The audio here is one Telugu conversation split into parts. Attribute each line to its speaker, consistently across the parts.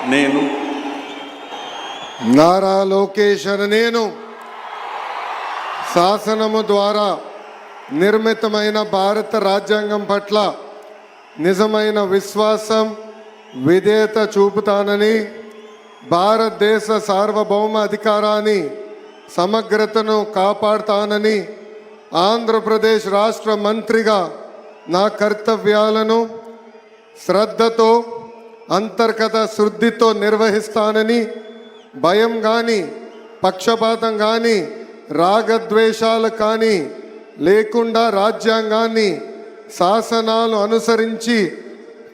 Speaker 1: నేను
Speaker 2: నారా లోకేష్ అనే నేను శాసనము ద్వారా నిర్మితమైన భారత రాజ్యాంగం పట్ల నిజమైన విశ్వాసం విధేయత చూపుతానని, భారతదేశ సార్వభౌమ అధికారాన్ని సమగ్రతను కాపాడుతానని, ఆంధ్రప్రదేశ్ రాష్ట్ర మంత్రిగా నా కర్తవ్యాలను శ్రద్ధతో అంతర్గత శుద్ధితో నిర్వహిస్తానని, భయం కానీ పక్షపాతం కానీ రాగద్వేషాలు కానీ లేకుండా రాజ్యాంగాన్ని శాసనాలు అనుసరించి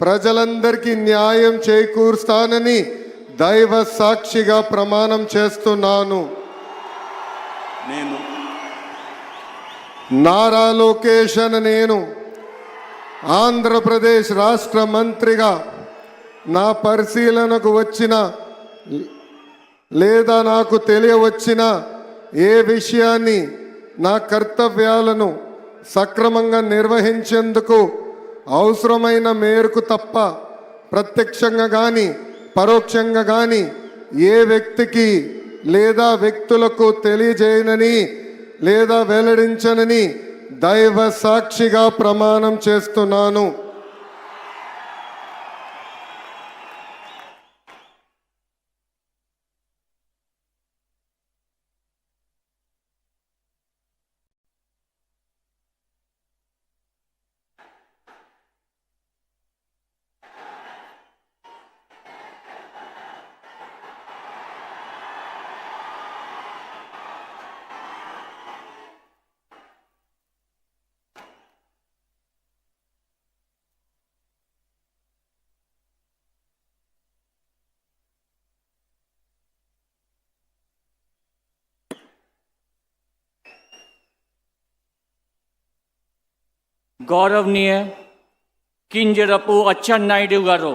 Speaker 2: ప్రజలందరికీ న్యాయం చేకూరుస్తానని దైవ సాక్షిగా ప్రమాణం చేస్తున్నాను.
Speaker 1: నేను
Speaker 2: నారా లోకేష్ అనే నేను ఆంధ్రప్రదేశ్ రాష్ట్ర మంత్రిగా నా పరిశీలనకు వచ్చిన లేదా నాకు తెలియవచ్చిన ఏ విషయాన్ని నా కర్తవ్యాలను సక్రమంగా నిర్వహించేందుకు అవసరమైన మేరకు తప్ప ప్రత్యక్షంగా కానీ పరోక్షంగా కానీ ఏ వ్యక్తికి లేదా వ్యక్తులకు తెలియజేయనని లేదా వెల్లడించనని దైవ సాక్షిగా ప్రమాణం చేస్తున్నాను.
Speaker 3: गौरवनीय किंजरपु अच्చెన్నాయుడు गारू